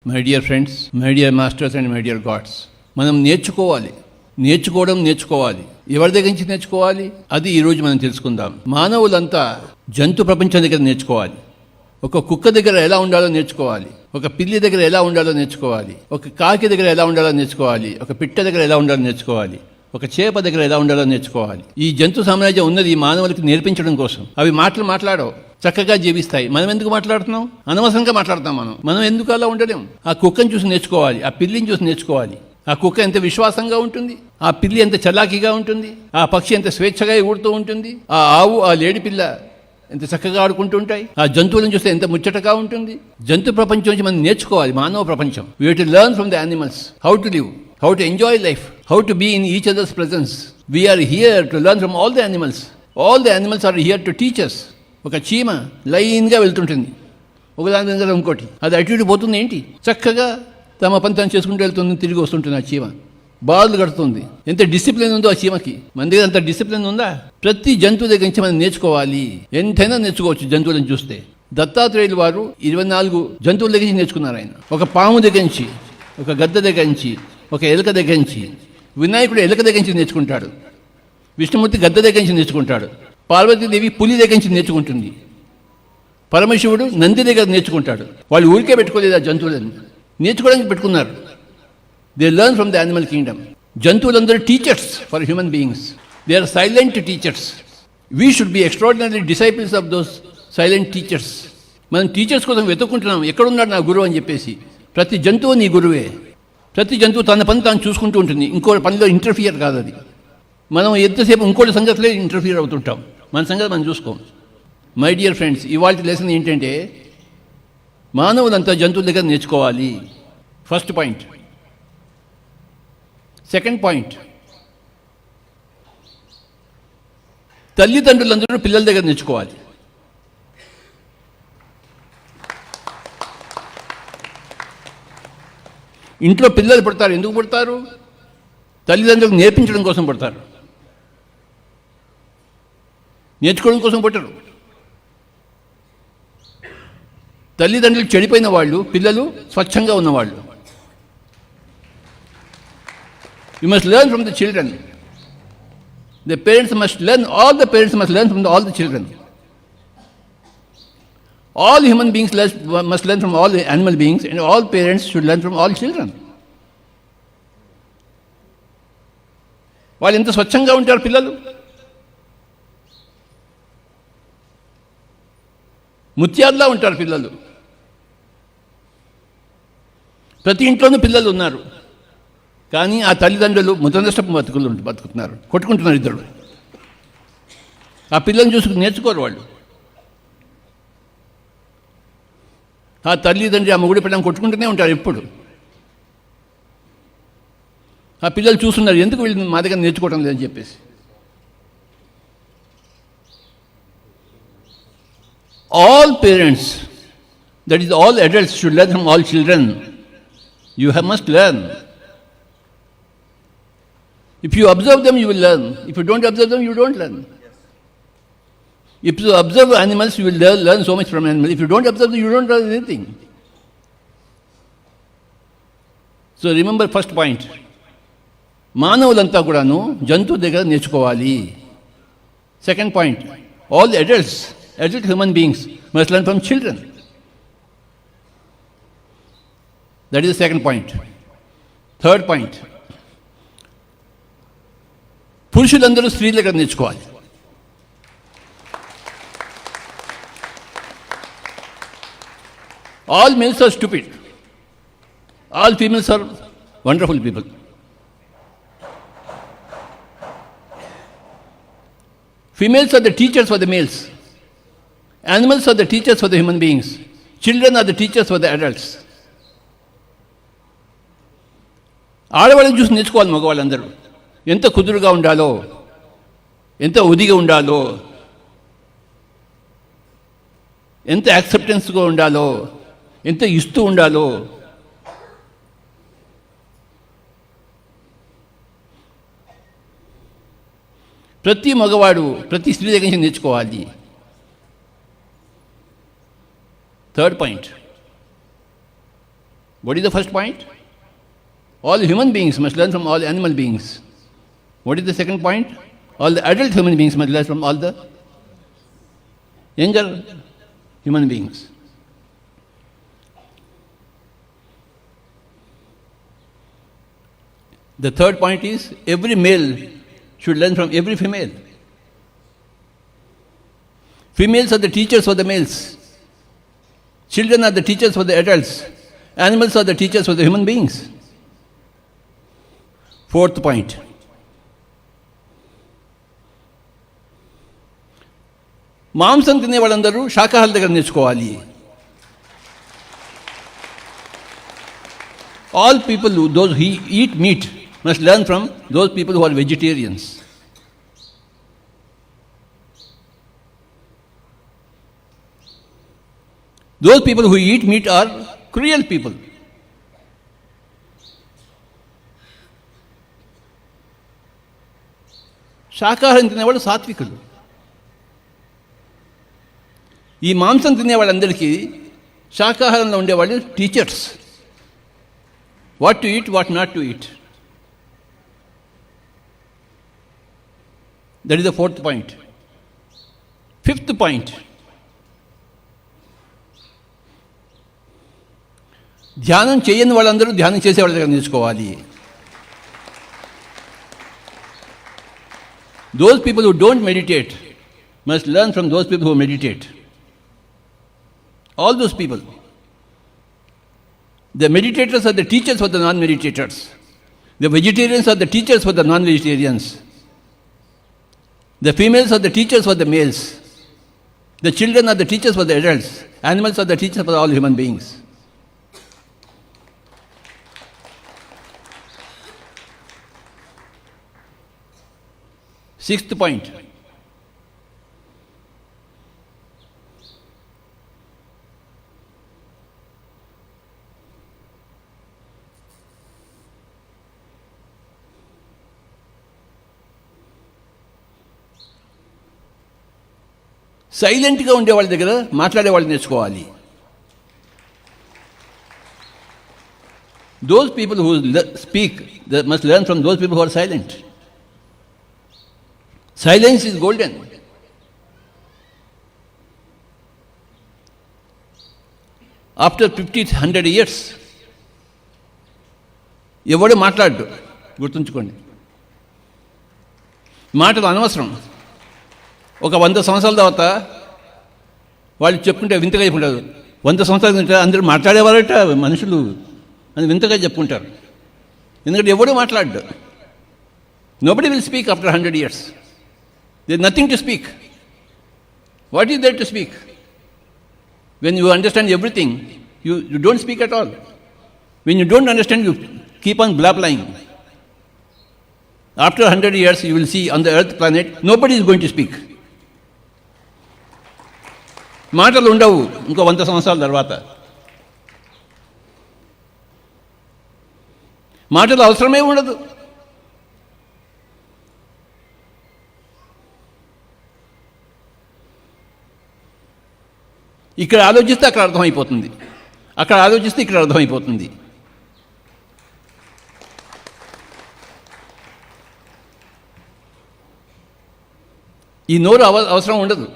My dear friends, my dear masters and my dear God's, మనం నేర్చుకోవాలి. ఎవరి దగ్గర నుంచి నేర్చుకోవాలి? అది ఈరోజు మనం తెలుసుకుందాం. మానవులంతా జంతు ప్రపంచం దగ్గర నేర్చుకోవాలి. ఒక కుక్క దగ్గర ఎలా ఉండాలో నేర్చుకోవాలి, ఒక పిల్లి దగ్గర ఎలా ఉండాలో నేర్చుకోవాలి, ఒక కాకి దగ్గర ఎలా ఉండాలో నేర్చుకోవాలి, ఒక పిట్ట దగ్గర ఎలా ఉండాలో నేర్చుకోవాలి, ఒక చేప దగ్గర ఎలా ఉండాలో నేర్చుకోవాలి. ఈ జంతు సామ్రాజ్యం ఉన్నది మానవులకి నేర్పించడం కోసం. అవి మాట్లాడవు, చక్కగా జీవిస్తాయి. మనం ఎందుకు మాట్లాడుతున్నాం? అనవసరంగా మాట్లాడుతాం. మనం ఎందుకు అలా ఉండలేం? ఆ కుక్కను చూసి నేర్చుకోవాలి, ఆ పిల్లిని చూసి నేర్చుకోవాలి. ఆ కుక్క ఎంత విశ్వాసంగా ఉంటుంది, ఆ పిల్లి ఎంత చలాకీగా ఉంటుంది, ఆ పక్షి ఎంత స్వేచ్ఛగా ఎగురుతూ ఉంటుంది, ఆ ఆవు, ఆ లేడి పిల్ల ఎంత చక్కగా ఆడుకుంటూ ఉంటాయి. ఆ జంతువులను చూస్తే ఎంత ముచ్చటగా ఉంటుంది. జంతు ప్రపంచం నుంచి మనం నేర్చుకోవాలి. మానవ ప్రపంచం. We have to learn from the animals how to live, how to enjoy life, how to be in each other's presence. We're here to learn from all the animals. All the animals are here to teach us. ఒక చీమ లైన్గా వెళ్తుంటుంది, ఒకదాని దగ్గర ఇంకోటి. అది అటు ఇటు పోతుంది ఏంటి? చక్కగా తమ పని తను చేసుకుంటూ వెళ్తుంది, తిరిగి వస్తుంటుంది. ఆ చీమ బాధలు కడుతుంది. ఎంత డిసిప్లిన్ ఉందో ఆ చీమకి. మన దగ్గర అంత డిసిప్లిన్ ఉందా? ప్రతి జంతువు దగ్గర నుంచి మనం నేర్చుకోవాలి. ఎంతైనా నేర్చుకోవచ్చు జంతువులను చూస్తే. దత్తాత్రేయులు వారు 24 జంతువుల దగ్గర నుంచి నేర్చుకున్నారు. ఆయన ఒక పాము దగ్గర నుంచి, ఒక గద్ద దగ్గర నుంచి, ఒక ఎలుక దగ్గర నుంచి. వినాయకుడు ఎలుక దగ్గర నుంచి నేర్చుకుంటాడు, విష్ణుమూర్తి గద్ద దగ్గర నుంచి నేర్చుకుంటాడు, పార్వతీదేవి పులి దగ్గర నుంచి నేర్చుకుంటుంది, పరమశివుడు నంది దగ్గర నేర్చుకుంటాడు. వాళ్ళు ఊరికే పెట్టుకోలేదు, ఆ జంతువులను నేర్చుకోవడానికి పెట్టుకున్నారు. They learn from the animal kingdom. జంతువులందరూ teachers for human beings. They are silent teachers. We should be extraordinary disciples of those silent teachers. మనం టీచర్స్ కోసం వెతుక్కుంటున్నాం, ఎక్కడున్నాడు నా గురువు అని చెప్పేసి. ప్రతి జంతువు నీ గురువే. ప్రతి జంతువు తన పని తాను చూసుకుంటూ ఉంటుంది. ఇంకో పనిలో ఇంటర్ఫియర్ కాదు అది. మనం ఎంతసేపు ఇంకోటి సంగతిలో ఇంటర్ఫియర్ అవుతుంటాం. మన సంగతి మనం చూసుకోం. మై డియర్ ఫ్రెండ్స్, ఇవాళ లెసన్ ఏంటంటే మానవులంతా జంతువుల దగ్గర నేర్చుకోవాలి. First point. సెకండ్ పాయింట్, తల్లిదండ్రులందరూ పిల్లల దగ్గర నేర్చుకోవాలి. ఇంట్లో పిల్లలు పుడతారు. ఎందుకు పుడతారు? తల్లిదండ్రులకు నేర్పించడం కోసం పుడతారు, నేర్చుకోవడం కోసం పుట్టరు. తల్లిదండ్రులు చెడిపోయిన వాళ్ళు, పిల్లలు స్వచ్ఛంగా ఉన్నవాళ్ళు. You must learn from the children. The parents must learn, all the parents must learn from all the children. All human beings must learn from all the animal beings, and all parents should learn from all children. వాళ్ళు ఎంత స్వచ్ఛంగా ఉంటారు పిల్లలు. ముత్యాల్లా ఉంటారు పిల్లలు. ప్రతి ఇంట్లోనూ పిల్లలు ఉన్నారు. కానీ ఆ తల్లిదండ్రులు ముతనష్టపు బతుకుతున్నారు, కొట్టుకుంటున్నారు ఇద్దరు. ఆ పిల్లల్ని చూసుకుని నేర్చుకోరు వాళ్ళు. ఆ తల్లిదండ్రి ఆ మొగుడి పిల్లలు కొట్టుకుంటూనే ఉంటారు ఎప్పుడు. ఆ పిల్లలు చూస్తున్నారు, ఎందుకు వీళ్ళు మా దగ్గర నేర్చుకోవడం లేదని చెప్పేసి. All parents, that is all adults, should learn from all children. You must learn. If you observe them, you will learn. If you don't observe them, you don't learn. If you observe animals, you will learn so much from animals. If you don't observe them, you don't learn anything. So remember first point. మానవులంతా కూడాను జంతువు దగ్గర నేర్చుకోవాలి. Second point, all adult human beings must learn from children. That is the second point. Third point, పురుషులందరూ స్త్రీల దగ్గర నేర్చుకోవాలి. All males are stupid. All females are wonderful people. Females are the teachers for the males. Animals are the teachers for the human beings. Children are the teachers for the adults. ఆడవాళ్ళని చూసి నేర్చుకోవాలి మగవాళ్ళందరూ. ఎంత కుదురుగా ఉండాలో, ఎంత ఒదిగా ఉండాలో, ఎంత యాక్సెప్టెన్స్గా ఉండాలో, ఎంత ఇస్తూ ఉండాలో. ప్రతి మగవాడు ప్రతి స్త్రీ దగ్గర నుంచి నేర్చుకోవాలి. Third point, What is the first point? All human beings must learn from all animal beings. What is the second point? All the adult human beings must learn from all the younger human beings. The third point is every male should learn from every female. Females are the teachers for the males. Children are the teachers for the adults. Animals are the teachers for the human beings. Fourth point. మాంసం తినే వాళ్ళందరూ శాకాహారుల దగ్గర నేర్చుకోవాలి. All people, those who eat meat, must learn from those people who are vegetarians. Those people who eat meat are cruel people. శాకాహారం తినేవాళ్ళు సాత్వికులు. ఈ మాంసం తినేవాళ్ళందరికీ శాకాహారంలో ఉండేవాళ్ళు teachers. What to eat, what not to eat. That is the fourth point. Fifth point, ధ్యానం చేయని వాళ్ళందరూ ధ్యానం చేసేవాళ్ళ దగ్గర నేర్చుకోవాలి. Those people who don't meditate must learn from those people who meditate. All those people. The meditators are the teachers for the non-meditators. The vegetarians are the teachers for the non-vegetarians. The females are the teachers for the males. The children are the teachers for the adults. Animals are the teachers for all human beings. Sixth point. సైలెంట్గా ఉండే వాళ్ళ దగ్గర మాట్లాడే వాళ్ళు నేర్చుకోవాలి. Those people who speak, they must learn from those people who are silent. Silence is golden. After 50-100 years, ఎవడు మాట్లాడు. గుర్తుంచుకోండి, మాటలు అనవసరం. ఒక 100 సంవత్సరాల తర్వాత వాళ్ళు చెప్పుకుంటే వింతగా చెప్పుకుంటారు. 100 సంవత్సరాలు అందరూ మాట్లాడేవారట మనుషులు అని వింతగా చెప్పుకుంటారు. ఎందుకంటే ఎవడు మాట్లాడు. Nobody will speak after 100 years. There is nothing to speak. What is there to speak? When you understand everything, you don't speak at all. When you don't understand, you keep on blabbering. After 100 years, you will see on the earth planet, nobody is going to speak. మాటలు ఉండవు ఇంకో 100 సంవత్సరాల తర్వాత. మాటలు అవసరమే ఉండదు. ఇక్కడ ఆలోచిస్తే అక్కడ అర్థమైపోతుంది, అక్కడ ఆలోచిస్తే ఇక్కడ అర్థమైపోతుంది. ఈ నోరు అవసరం ఉండదు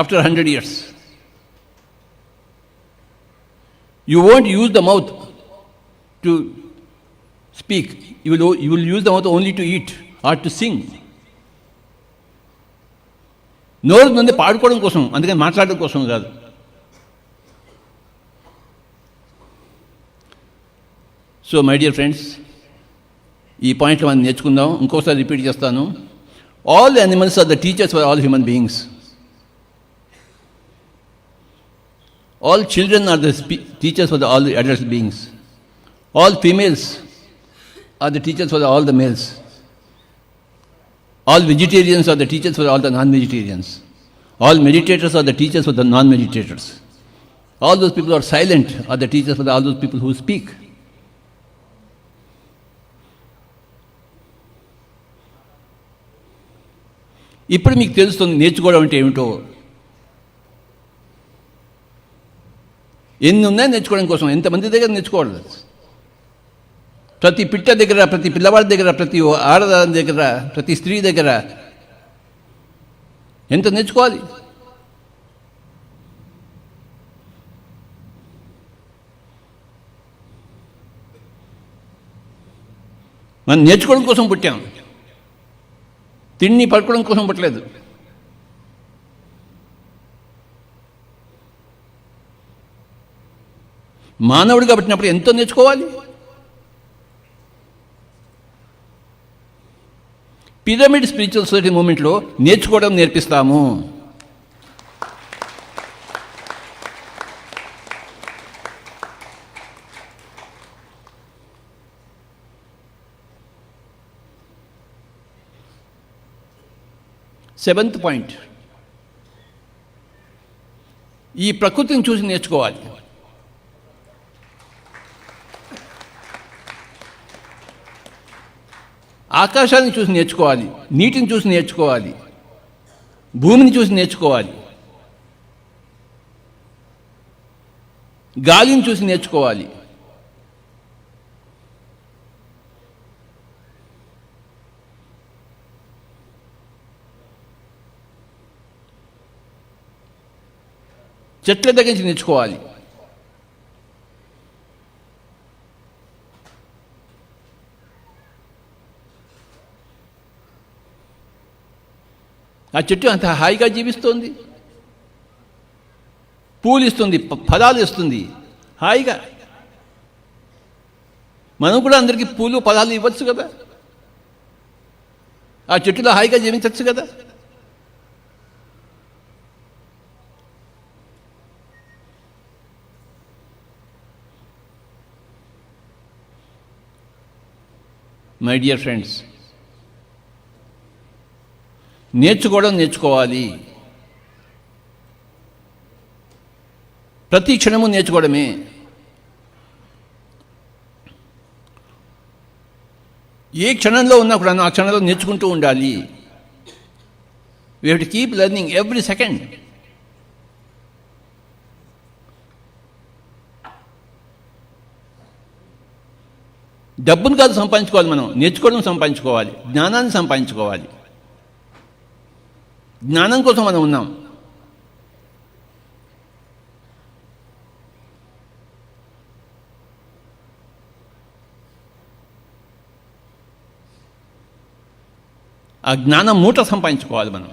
after 100 years. You won't use the mouth to speak. You will use the mouth only to eat or to sing. నోరు నుండి పాడుకోవడం కోసం, అందుకని మాట్లాడడం కోసం కాదు. సో మై డియర్ ఫ్రెండ్స్, ఈ పాయింట్లు మనం నేర్చుకుందాం. ఇంకోసారి రిపీట్ చేస్తాను. All animals are the teachers for all human beings. All children are the teachers for all the adult beings. All females are the teachers for all the males. All vegetarians are the teachers for all the non-vegetarians. All meditators are the teachers for the non-meditators. All those people who are silent are the teachers for all those people who speak. ఇప్పుడు మీకు తెలుస్తుంది నేర్చుకోవడం అంటే ఏమిటో. ఎన్ని ఉన్నాయి నేర్చుకోవడం కోసం, ఎంతమంది దగ్గర నేర్చుకోవాలి. ప్రతి పిట్ట దగ్గర, ప్రతి పిల్లవాడి దగ్గర, ప్రతి ఆడదాని దగ్గర, ప్రతి స్త్రీ దగ్గర ఎంత నేర్చుకోవాలి. మనం నేర్చుకోవడం కోసం పుట్టాం, తిండి పడుకోవడం కోసం పుట్టలేదు. మానవుడిగా పుట్టినప్పుడు ఎంతో నేర్చుకోవాలి. పిరమిడ్ స్పిరిచువల్ సొసైటీ మూమెంట్లో నేర్చుకోవడం నేర్పిస్తాము. సెవెంత్ పాయింట్, ఈ ప్రకృతిని చూసి నేర్చుకోవాలి. ఆకాశాన్ని చూసి నేర్చుకోవాలి, నీటిని చూసి నేర్చుకోవాలి, భూమిని చూసి నేర్చుకోవాలి, గాలిని చూసి నేర్చుకోవాలి. చెట్ల దగ్గర నుంచి నేర్చుకోవాలి. ఆ చెట్టు అంత హాయిగా జీవిస్తోంది, పూలు ఇస్తుంది, ఫలాలు ఇస్తుంది హాయిగా. మనం కూడా అందరికీ పూలు ఫలాలు ఇవ్వచ్చు కదా, ఆ చెట్టులో హాయిగా జీవించవచ్చు కదా. మై డియర్ ఫ్రెండ్స్, నేర్చుకోవాలి. ప్రతి క్షణము నేర్చుకోవడమే. ఏ క్షణంలో ఉన్నా కూడా ఆ క్షణంలో నేర్చుకుంటూ ఉండాలి. We have to keep learning every second. డబ్బును కాదు సంపాదించుకోవాలి, మనం నేర్చుకోవడం సంపాదించుకోవాలి, జ్ఞానాన్ని సంపాదించుకోవాలి. జ్ఞానం కోసం మనం ఉన్నాం. ఆ జ్ఞానం మూట సంపాదించుకోవాలి మనం.